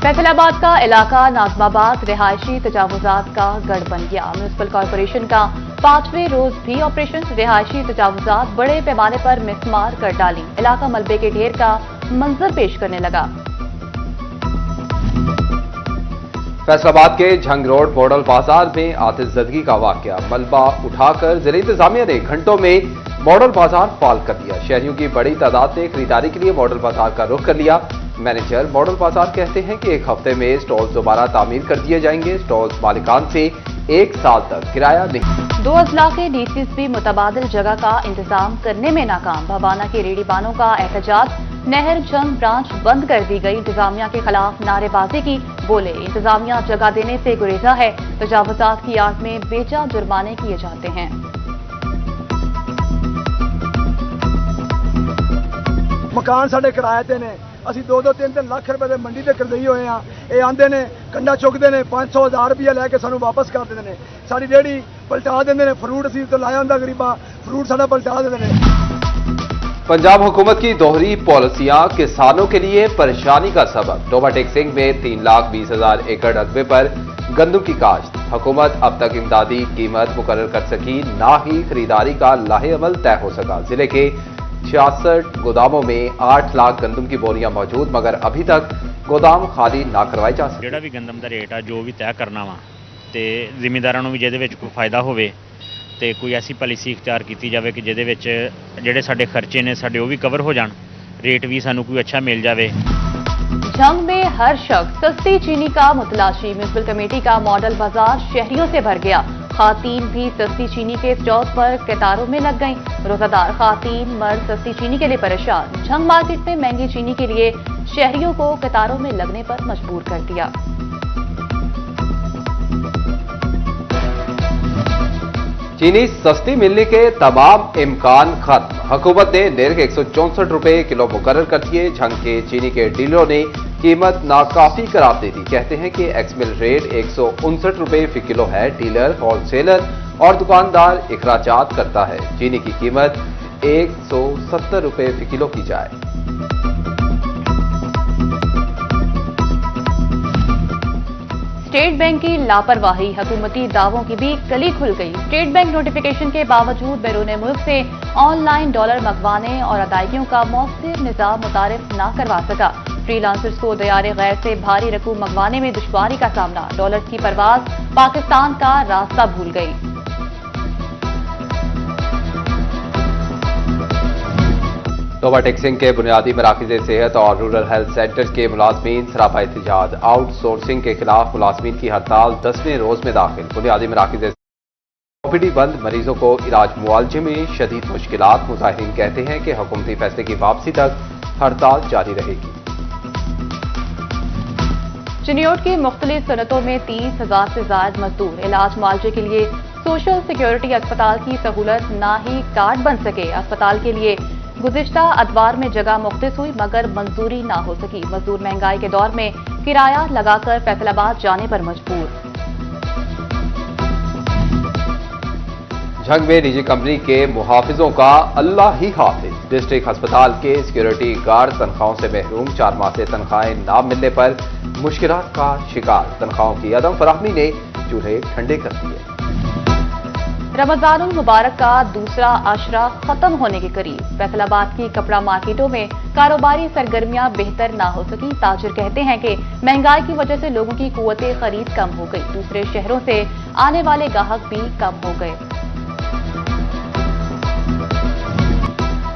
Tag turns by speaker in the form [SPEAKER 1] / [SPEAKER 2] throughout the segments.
[SPEAKER 1] फैसलाबाद का इलाका नाजमाबाद रिहायशी तजावुजात का गढ़ बन गया। म्यूनिसिपल कॉरपोरेशन का 5वें रोज भी ऑपरेशन। रिहायशी तजावुजात बड़े पैमाने पर मिसमार कर डाली। इलाका मलबे के ढेर का मंजर पेश करने लगा।
[SPEAKER 2] फैसलाबाद के झंग रोड मॉडल बाजार में आतिशज़दगी का वाकया। मलबा उठाकर जिला इंतजामिया ने घंटों में मॉडल बाजार फाल कर दिया। शहरियों की बड़ी तादाद ने खरीदारी के लिए मॉडल बाजार का रुख कर लिया। मैनेजर मॉडल बाजार कहते हैं कि 1 हफ्ते में स्टॉल्स दोबारा तामीर कर दिए जाएंगे। स्टॉल्स मालिकान से 1 साल तक किराया नहीं।
[SPEAKER 1] 2 अजला के डीसीज भी मुतबादिल जगह का इंतजाम करने में नाकाम। भवाना के रेड़ीबानों का एहतजाज। नहर जंग ब्रांच बंद कर दी गई। इंतजामिया के खिलाफ नारेबाजी की। बोले इंतजामिया जगह देने से गुरेजा है। तजावुजात की आड़ में बेजा जुर्माने किए जाते हैं।
[SPEAKER 3] मकान साढ़े किराए ते ने ਅਸੀਂ 2-3 ਲੱਖ ਰੁਪਏ ਦੇ ਮੰਡੀ ਤੇ ਕਰਦਈ ਹੋਏ ਆ। ਇਹ ਆਂਦੇ ਨੇ ਕੰਡਾ ਚੁੱਕਦੇ ਨੇ 500,000 ਰੁਪਏ ਲੈ ਕੇ ਸਾਨੂੰ ਵਾਪਸ ਕਰ ਦਿੰਦੇ ਨੇ। ਸਾਡੀ ਰੇੜੀ ਪਲਟਾ ਦਿੰਦੇ ਨੇ। ਫਰੂਟ ਅਸੀਂ ਤੋਂ ਲਾਇਆ ਹੁੰਦਾ ਗਰੀਬਾ, ਫਰੂਟ ਸਾਡਾ ਪਲਟਾ ਦਿੰਦੇ ਨੇ।
[SPEAKER 2] पंजाब हुकूमत की दोहरी पॉलिसियां किसानों के लिए परेशानी का सबब। टोबा टेक्सिंग में 3,20,000 एकड़ रकबे पर गंदम की काश्त। हुकूमत अब तक इमदादी कीमत मुकर्रर कर सकी, ना ही खरीदारी का लाहेअमल तय हो सका। जिले के 66 गोदामों में 8 लाख गंदम की बोरियां मौजूद, मगर अभी तक गोदाम खाली ना करवाए जा सके।
[SPEAKER 4] ਜਿਹੜਾ ਵੀ ਗੰਦਮ ਦਾ ਰੇਟ ਆ ਜੋ ਵੀ ਤੈਅ ਕਰਨਾ ਵਾ ਤੇ ਜ਼ਿਮੀਂਦਾਰਾਂ ਨੂੰ ਵੀ ਜਿਹਦੇ ਵਿੱਚ ਕੋਈ ਫਾਇਦਾ ਹੋਵੇ ਤੇ ਕੋਈ ਐਸੀ ਪਾਲਿਸੀ ਇਖਤਿਆਰ ਕੀਤੀ ਜਾਵੇ ਕਿ ਜਿਹਦੇ ਵਿੱਚ ਜਿਹੜੇ ਸਾਡੇ ਖਰਚੇ ਨੇ ਸਾਡੇ ਉਹ ਵੀ ਕਵਰ ਹੋ ਜਾਣ, रेट भी सानू कोई अच्छा मिल जावे।
[SPEAKER 1] जंग में हर शख्स सस्ती चीनी का मुतलाशी। म्यूनिसिपल कमेटी का मॉडल बाजार शहरियों से भर गया। खातीन भी सस्ती चीनी के स्टॉल पर कतारों में लग गईं। रोजादार खातीन मर्द सस्ती चीनी के लिए परेशान। जंग मार्केट में महंगी चीनी के लिए शहरियों को कतारों में लगने पर मजबूर कर दिया।
[SPEAKER 2] चीनी सस्ती मिलने के तमाम इम्कान खत्म। हुकूमत ने निर्घ 164 रुपए किलो मुकर्रर कर दिए। झंग के चीनी के डीलरों ने कीमत नाकाफी करार दे दी। कहते हैं कि एक्समिल रेट 159 रुपए फी किलो है। डीलर, होलसेलर और दुकानदार इखराजात करता है। चीनी की कीमत 170 रुपए फी किलो की जाए।
[SPEAKER 1] स्टेट बैंक की लापरवाही। हुकूमती दावों की भी कली खुल गई। स्टेट बैंक नोटिफिकेशन के बावजूद बैरून मुल्क से ऑनलाइन डॉलर मंगवाने और अदायगियों का मौसर निजाम मुतारिफ न करवा सका। फ्रीलांसर्स को दयारे गैर से भारी रकूम मंगवाने में दुश्वारी का सामना। डॉलर्स की परवाज पाकिस्तान का रास्ता भूल गई।
[SPEAKER 2] टोबा टेक्सिंग के बुनियादी मराकज़ सेहत और रूरल हेल्थ सेंटर के मुलाजमीन सरापा एहतजाज। आउटसोर्सिंग के खिलाफ मुलाजमीन की हड़ताल 10वें रोज में दाखिल। बुनियादी मराकज़ ओपीडी बंद। मरीजों को इलाज मुआलजे में शदीद मुश्किलात। मुजाहिरीन कहते हैं कि हुकूमती फैसले की वापसी तक हड़ताल जारी रहेगी।
[SPEAKER 1] चिन्योट की मुख्तलिफ सनतों में 30,000 से ज्यादा मजदूर। इलाज मुआवजे के लिए सोशल सिक्योरिटी अस्पताल की सहूलत ना ही कार्ड बन सके। अस्पताल के लिए गुज़िश्ता अदवार में जगह मुख्तस हुई मगर मंजूरी ना हो सकी। मजदूर महंगाई के दौर में किराया लगाकर फैसलाबाद जाने पर मजबूर।
[SPEAKER 2] झंग में निजी कंपनी के मुहाफिजों का अल्लाह ही हाफिज। डिस्ट्रिक्ट अस्पताल के सिक्योरिटी गार्ड तनख्वाहों से महरूम। 4 माह से तनख्वाहें ना मिलने पर मुश्किलात का शिकार। तनख्वाहों की अदम फराहमी ने चूल्हे ठंडे कर दिए।
[SPEAKER 1] रमजानुल मुबारक का दूसरा आशरा खत्म होने के करीब। फैसलाबाद की कपड़ा मार्केटों में कारोबारी सरगर्मियां बेहतर ना हो सकी। ताजिर कहते हैं कि महंगाई की वजह से लोगों की कुव्वते खरीद कम हो गई। दूसरे शहरों से आने वाले ग्राहक भी कम हो गए।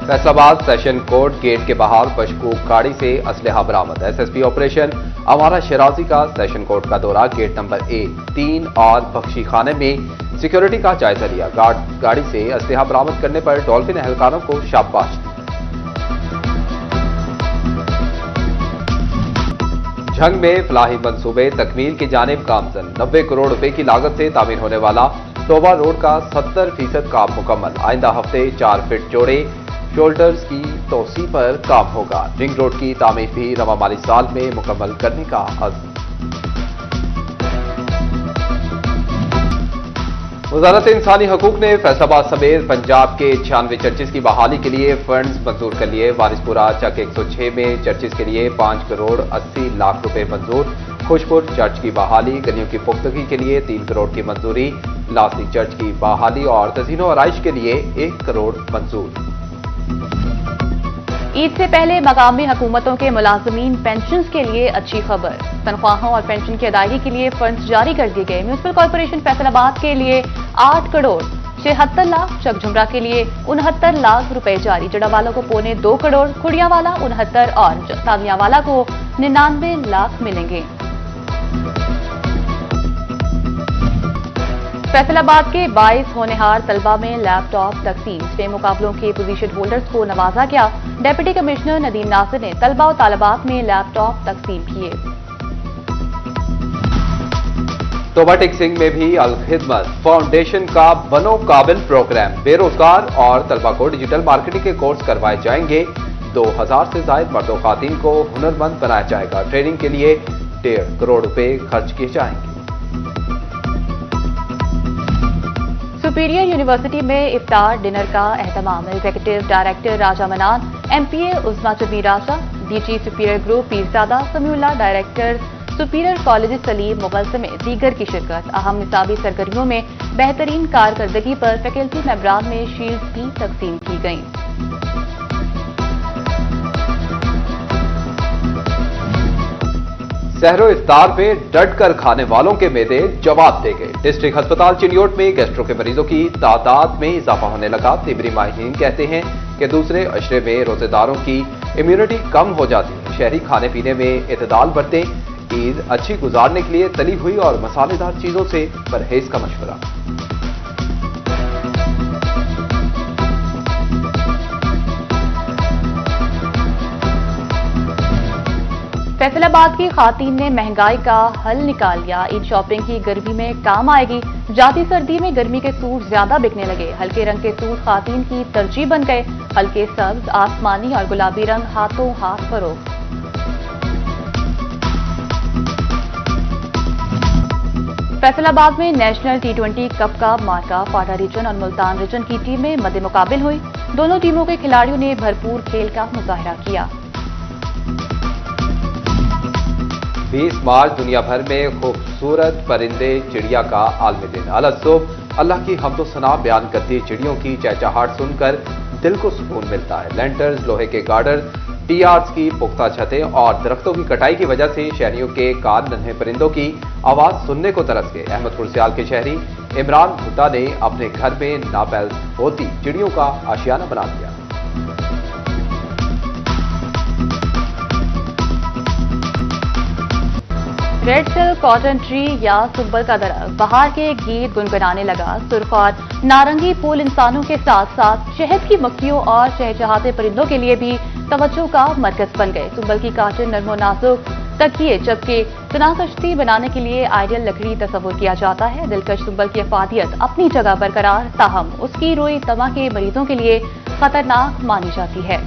[SPEAKER 2] फैसलाबाद सेशन कोर्ट गेट के बाहर मशकूक गाड़ी से असलहा बरामद। एसएसपी ऑपरेशन अमारा शराजी का सेशन कोर्ट का दौरा। गेट नंबर 1, 3 और बख्शी खाने में सिक्योरिटी का जायजा लिया। गाड़ी से असलहा बरामद करने पर डॉल्फिन एहलकारों को शाबाश दी। झंग में फलाही मंसूबे तकमील की जानिब गामजन। 90 करोड़ रुपए की लागत से तामीर होने वाला टोबा रोड का 70% काम मुकम्मल। आइंदा हफ्ते 4 फीट चौड़े शोल्डर्स की तोसी पर काम होगा। रिंग रोड की तामीर भी रवा माली साल में मुकम्मल करने का अज़्म। वज़ारत इंसानी हकूक ने फैसलाबाद समेत पंजाब के 96 चर्चिज की बहाली के लिए फंड्स मंजूर कर लिए। वारिसपुरा चक 106 में चर्चिज के लिए 5 करोड़ 80 लाख रुपए मंजूर। खुशपुर चर्च की बहाली, गलियों की पुख्तगी के लिए 3 करोड़ की मंजूरी, लासी चर्च की बहाली और तजीनो आराइश के लिए 1 करोड़ मंजूर।
[SPEAKER 1] ईद से पहले मकामी हुकूमतों के मुलाजमीन पेंशन के लिए अच्छी खबर। तनख्वाहों और पेंशन की अदायगी के लिए फंड्स जारी कर दिए गए। म्यूनिसिपल कॉर्पोरेशन फैसलाबाद के लिए 8 करोड़ 76 लाख, चकझुमरा के लिए 69 लाख रुपए जारी। जड़ावाला को 2.25 करोड़, खुड़ियावाला 69 और तामियावाला को 99 लाख मिलेंगे। फैसलाबाद के 22 होनहार तलबा में लैपटॉप तकसीम। स्टेम मुकाबलों के पोजीशन होल्डर्स को नवाजा गया। डिप्टी कमिश्नर नदीम नासिर ने तलबा और तालिबात में लैपटॉप तकसीम किए।
[SPEAKER 2] तोबा टेक्सिंग में भी अल खिदमत फाउंडेशन का बनो काबिल प्रोग्राम, बेरोजगार और तलबा को डिजिटल मार्केटिंग के कोर्स करवाए जाएंगे। 2000 से ज्यादा मर्दों खातिन को हुनरमंद बनाया जाएगा। ट्रेनिंग के लिए 1.5 करोड़ रुपए खर्च किए जाएंगे।
[SPEAKER 1] सुपीरियर यूनिवर्सिटी में इफ्तार डिनर का एहतमाम। Executive director Raja Manan, MPA Usma Chabi Raja, DG superior group Pirzada Samiullah, director superior college Saleem Mughal समेत दीगर की शिरकत। अहम निसाबी सरगर्मियों में बेहतरीन कारकर्दगी पर फैकल्टी मेंबरान में शील्ड भी तकसीम की गईं।
[SPEAKER 2] सहरो इफ्तार में डट कर खाने वालों के मेदे जवाब दे गए। डिस्ट्रिक्ट अस्पताल चिलियोट में गैस्ट्रो के मरीजों की तादाद में इजाफा होने लगा। तिबरी माहिरीन कहते हैं कि दूसरे अशरे में रोजेदारों की इम्यूनिटी कम हो जाती है। शहरी खाने पीने में इतदाल बरतें। ईद अच्छी गुजारने के लिए तली हुई और मसालेदार चीजों से परहेज का मशवरा।
[SPEAKER 1] फैसलाबाद की खातून ने महंगाई का हल निकाल लिया। ईद शॉपिंग की गर्मी में काम आएगी। जाती सर्दी में गर्मी के सूट ज्यादा बिकने लगे। हल्के रंग के सूट खातून की तरजीह बन गए। हल्के सब्ज, आसमानी और गुलाबी रंग हाथों हाथ फरोख्त। फैसलाबाद में नेशनल T20 कप का मार्का फाटा रीजन और मुल्तान रीजन की टीमें मद्दे मुकाबिल हुई। दोनों टीमों के खिलाड़ियों ने भरपूर खेल का मुजाहिरा किया।
[SPEAKER 2] 20 मार्च दुनिया भर में खूबसूरत परिंदे चिड़िया का आलमी दिन। अलग अल्लाह की हम्दो सना बयान करती चिड़ियों की चहचहाट सुनकर दिल को सुकून मिलता है। लैंटर्स, लोहे के गार्डर, टीआर्स की पुख्ता छतें और दरख्तों की कटाई की वजह से शहरियों के कान नन्हे परिंदों की आवाज सुनने को तरस गए। अहमदपुर सियाल के शहरी इमरान भुट्टा ने अपने घर में नापैल होती चिड़ियों का आशियाना बना दिया।
[SPEAKER 1] रेड सिल्क, कॉटन ट्री या सुब्बल का दरख्त बाहर के गीत गुनगुनाने लगा। सुर्ख और नारंगी फूल इंसानों के साथ साथ शहद की मक्खियों और चहचहाते परिंदों के लिए भी तवज्जो का मरकज बन गए। सुब्बल की काटन नरमो नाजुक तकिए, जबकि तना कश्ती बनाने के लिए आइडियल लकड़ी तस्वुर किया जाता है। दिलकश सुब्बल की अफादियत अपनी जगह बरकरार, ताहम उसकी रोई तमा के मरीजों के लिए खतरनाक मानी जाती है।